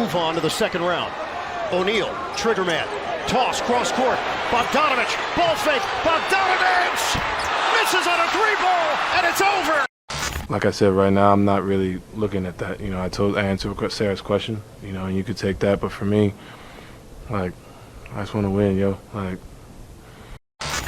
move on to the second round. O'Neal, trigger man, toss, cross court, Bogdanovich, ball fake, Bogdanovich misses on a three ball, and it's over. Like I said, right now I'm not really looking at that. I answered Sarah's question, and you could take that, but for me, like, I just want to win, yo. Like,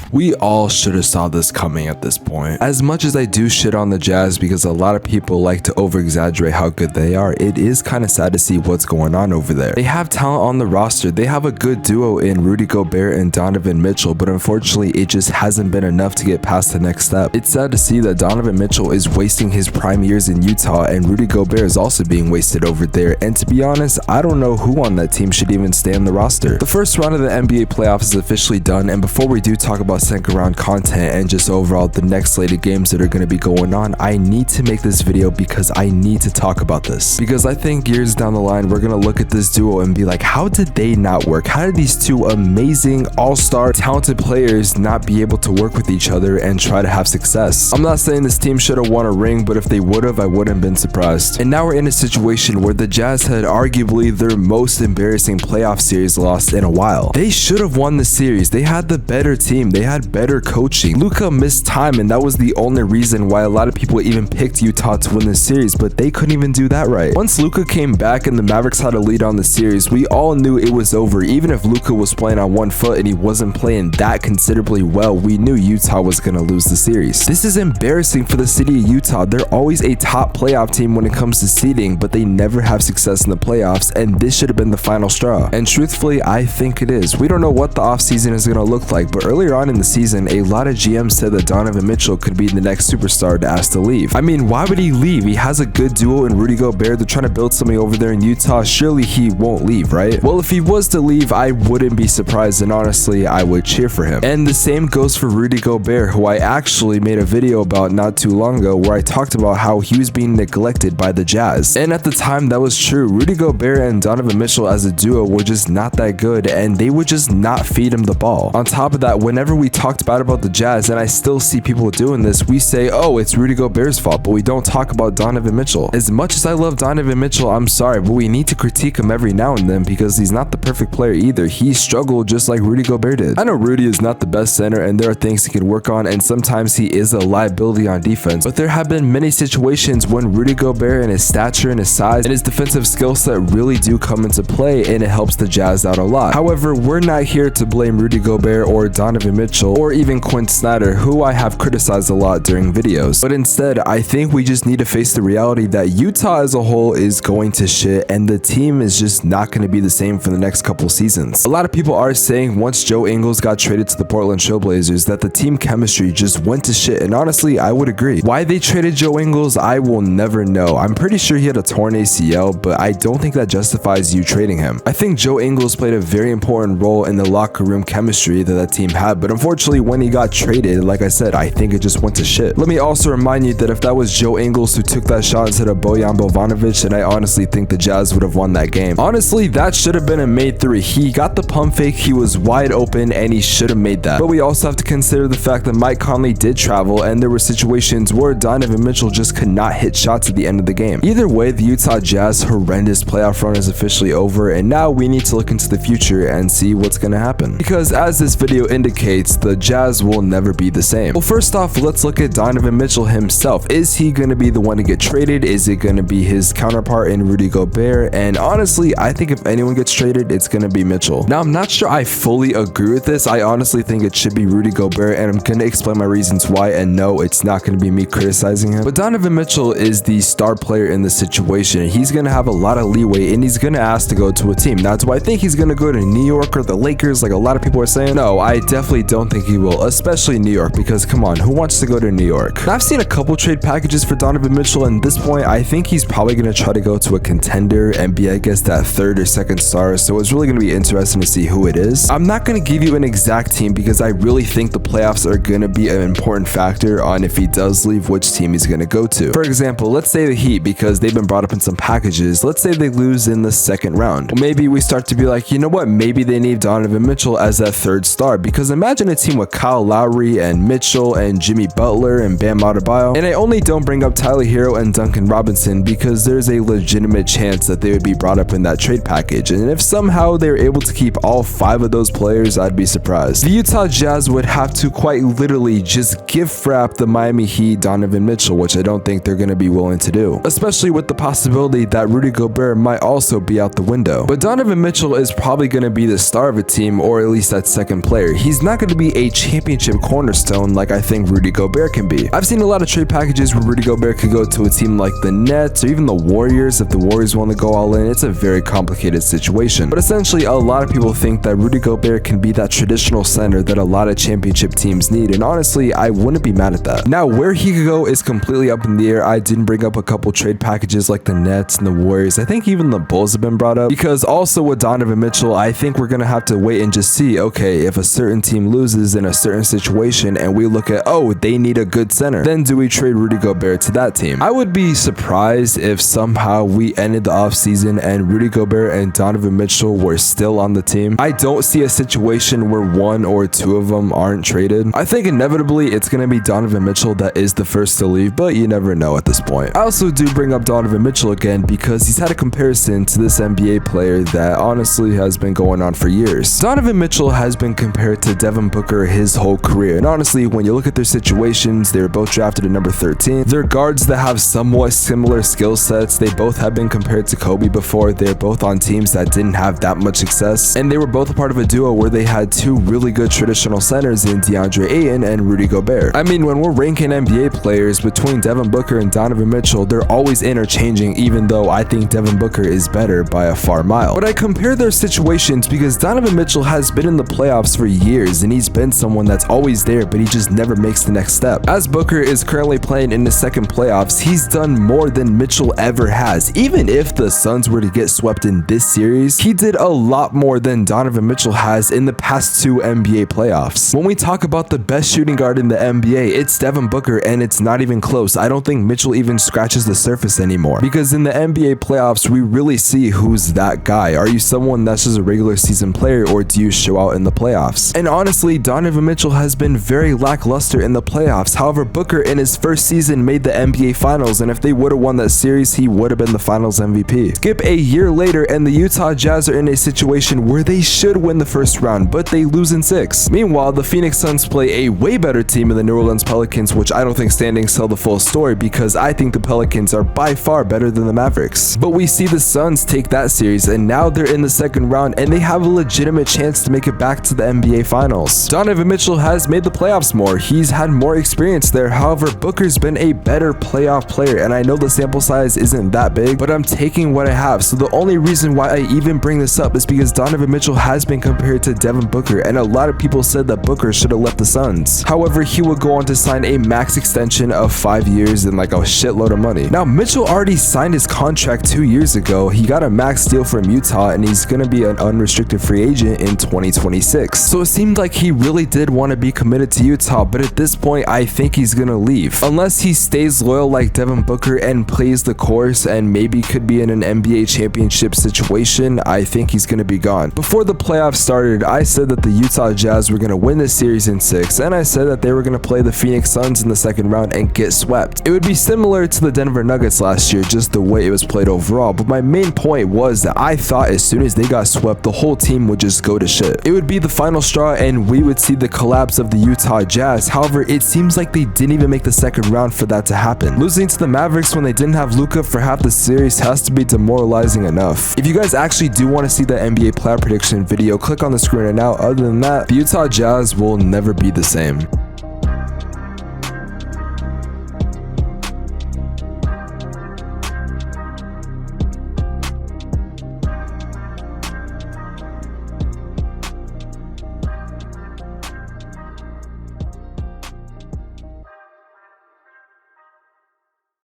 we all should have saw this coming at this point. As much as I do shit on the Jazz because a lot of people like to over-exaggerate how good they are, it is kind of sad to see what's going on over there. They have talent on the roster. They have a good duo in Rudy Gobert and Donovan Mitchell, but unfortunately it just hasn't been enough to get past the next step. It's sad to see that Donovan Mitchell is wasting his prime years in Utah and Rudy Gobert is also being wasted over there, and to be honest, I don't know who on that team should even stay on the roster. The first round of the NBA playoffs is officially done, and before we do talk about second round content and just overall the next slated games that are going to be going on, I need to make this video because I need to talk about this. Because I think years down the line, we're going to look at this duo and be like, how did they not work? How did these two amazing, all-star, talented players not be able to work with each other and try to have success? I'm not saying this team should have won a ring, but if they would have, I wouldn't have been surprised. And now we're in a situation where the Jazz had arguably their most embarrassing playoff series loss in a while. They should have won the series. They had the better team. They had better coaching. Luka missed time, and that was the only reason why a lot of people even picked Utah to win the series, but they couldn't even do that right. Once Luka came back and the Mavericks had a lead on the series, we all knew it was over. Even if Luka was playing on one foot and he wasn't playing that considerably well, we knew Utah was going to lose the series. This is embarrassing for the city of Utah. They're always a top playoff team when it comes to seeding, but they never have success in the playoffs, and this should have been the final straw. And truthfully, I think it is. We don't know what the offseason is going to look like, but earlier on in the season, a lot of GMs said that Donovan Mitchell could be the next superstar to ask to leave. I mean, why would he leave? He has a good duo in Rudy Gobert. They're trying to build something over there in Utah. Surely he won't leave, right? Well, if he was to leave, I wouldn't be surprised, and honestly, I would cheer for him. And the same goes for Rudy Gobert, who I actually made a video about not too long ago where I talked about how he was being neglected by the Jazz. And at the time, that was true. Rudy Gobert and Donovan Mitchell as a duo were just not that good, and they would just not feed him the ball. On top of that, whenever we talked about the Jazz, and I still see people doing this, we say, oh, it's Rudy Gobert's fault, but we don't talk about Donovan Mitchell. As much as I love Donovan Mitchell, I'm sorry, but we need to critique him every now and then because he's not the perfect player either. He struggled just like Rudy Gobert did. I know Rudy is not the best center and there are things he can work on, and sometimes he is a liability on defense, but there have been many situations when Rudy Gobert and his stature and his size and his defensive skill set really do come into play, and it helps the Jazz out a lot. However, we're not here to blame Rudy Gobert or Donovan Mitchell or even Quinn Snyder, who I have criticized a lot during videos, but instead I think we just need to face the reality that Utah as a whole is going to shit, and the team is just not going to be the same for the next couple seasons. A lot of people are saying once Joe Ingles got traded to the Portland Trail Blazers that the team chemistry just went to shit, and honestly I would agree. Why they traded Joe Ingles, I will never know. I'm pretty sure he had a torn ACL, but I don't think that justifies you trading him. I think Joe Ingles played a very important role in the locker room chemistry that team had, but unfortunately when he got traded, like I said, I think it just went to shit. Let me also remind you that if that was Joe Ingles who took that shot instead of Bojan Bogdanovic, then I honestly think the Jazz would have won that game. Honestly, that should have been a made three. He got the pump fake, he was wide open, and he should have made that. But we also have to consider the fact that Mike Conley did travel, and there were situations where Donovan Mitchell just could not hit shots at the end of the game. Either way, the Utah Jazz horrendous playoff run is officially over, and now we need to look into the future and see what's going to happen. Because as this video indicates, the Jazz will never be the same. Well, first off, let's look at Donovan Mitchell himself. Is he going to be the one to get traded? Is it going to be his counterpart in Rudy Gobert? And honestly, I think if anyone gets traded, it's going to be Mitchell. Now, I'm not sure I fully agree with this. I honestly think it should be Rudy Gobert, and I'm going to explain my reasons why, and no, it's not going to be me criticizing him. But Donovan Mitchell is the star player in this situation. He's going to have a lot of leeway, and he's going to ask to go to a team. Now, do I think he's going to go to New York or the Lakers like a lot of people are saying? No, I definitely don't think he will, especially New York, because come on, who wants to go to New York? Now, I've seen a couple trade packages for Donovan Mitchell, and at this point, I think he's probably going to try to go to a contender and be, I guess, that third or second star, so it's really going to be interesting to see who it is. I'm not going to give you an exact team because I really think the playoffs are going to be an important factor on if he does leave, which team he's going to go to. For example, let's say the Heat, because they've been brought up in some packages, let's say they lose in the second round. Well, maybe we start to be like, you know what, maybe they need Donovan Mitchell as that third star, because imagine in a team with Kyle Lowry and Mitchell and Jimmy Butler and Bam Adebayo. And I only don't bring up Tyler Hero and Duncan Robinson because there's a legitimate chance that they would be brought up in that trade package. And if somehow they're able to keep all 5 of those players, I'd be surprised. The Utah Jazz would have to quite literally just gift wrap the Miami Heat Donovan Mitchell, which I don't think they're going to be willing to do, especially with the possibility that Rudy Gobert might also be out the window. But Donovan Mitchell is probably going to be the star of a team, or at least that second player. He's not going to be a championship cornerstone like I think Rudy Gobert can be. I've seen a lot of trade packages where Rudy Gobert could go to a team like the Nets or even the Warriors if the Warriors want to go all in. It's a very complicated situation. But essentially, a lot of people think that Rudy Gobert can be that traditional center that a lot of championship teams need, and honestly, I wouldn't be mad at that. Now, where he could go is completely up in the air. I didn't bring up a couple trade packages like the Nets and the Warriors. I think even the Bulls have been brought up, because also with Donovan Mitchell, I think we're going to have to wait and just see, okay, if a certain team loses in a certain situation and we look at, oh, they need a good center, then do we trade Rudy Gobert to that team? I would be surprised if somehow we ended the offseason and Rudy Gobert and Donovan Mitchell were still on the team. I don't see a situation where 1 or 2 of them aren't traded. I think inevitably it's going to be Donovan Mitchell that is the first to leave, but you never know at this point. I also do bring up Donovan Mitchell again because he's had a comparison to this NBA player that honestly has been going on for years. Donovan Mitchell has been compared to Devin Booker his whole career, and honestly, when you look at their situations, they were both drafted at number 13. They're guards that have somewhat similar skill sets. They both have been compared to Kobe before. They're both on teams that didn't have that much success, and they were both a part of a duo where they had 2 really good traditional centers in DeAndre Ayton and Rudy Gobert. I mean, when we're ranking NBA players between Devin Booker and Donovan Mitchell, they're always interchanging, even though I think Devin Booker is better by a far mile. But I compare their situations because Donovan Mitchell has been in the playoffs for years, and he's been someone that's always there, but he just never makes the next step. As Booker is currently playing in his second playoffs, he's done more than Mitchell ever has. Even if the Suns were to get swept in this series, he did a lot more than Donovan Mitchell has in the past 2 NBA playoffs. When we talk about the best shooting guard in the NBA, it's Devin Booker, and it's not even close. I don't think Mitchell even scratches the surface anymore, because in the NBA playoffs, we really see who's that guy. Are you someone that's just a regular season player, or do you show out in the playoffs? And honestly, Donovan Mitchell has been very lackluster in the playoffs. However, Booker in his first season made the NBA Finals, and if they would have won that series, he would have been the Finals MVP. Skip a year later, and the Utah Jazz are in a situation where they should win the first round, but they lose in 6. Meanwhile, the Phoenix Suns play a way better team in the New Orleans Pelicans, which I don't think standings tell the full story, because I think the Pelicans are by far better than the Mavericks. But we see the Suns take that series, and now they're in the second round, and they have a legitimate chance to make it back to the NBA Finals. Donovan Mitchell has made the playoffs more. He's had more experience there. However, Booker's been a better playoff player, and I know the sample size isn't that big, but I'm taking what I have. So the only reason why I even bring this up is because Donovan Mitchell has been compared to Devin Booker, and a lot of people said that Booker should have left the Suns. However, he would go on to sign a max extension of 5 years and like a shitload of money. Now, Mitchell already signed his contract 2 years ago. He got a max deal from Utah, and he's going to be an unrestricted free agent in 2026. So it seemed like he really did want to be committed to Utah, but at this point, I think he's going to leave. Unless he stays loyal like Devin Booker and plays the course and maybe could be in an NBA championship situation, I think he's going to be gone. Before the playoffs started, I said that the Utah Jazz were going to win this series in 6, and I said that they were going to play the Phoenix Suns in the second round and get swept. It would be similar to the Denver Nuggets last year, just the way it was played overall, but my main point was that I thought as soon as they got swept, the whole team would just go to shit. It would be the final straw, and we would see the collapse of the Utah Jazz. However, it seems like they didn't even make the second round for that to happen. Losing to the Mavericks when they didn't have Luka for half the series has to be demoralizing enough. If you guys actually do want to see the NBA playoff prediction video, click on the screen right now. Other than that, the Utah Jazz will never be the same.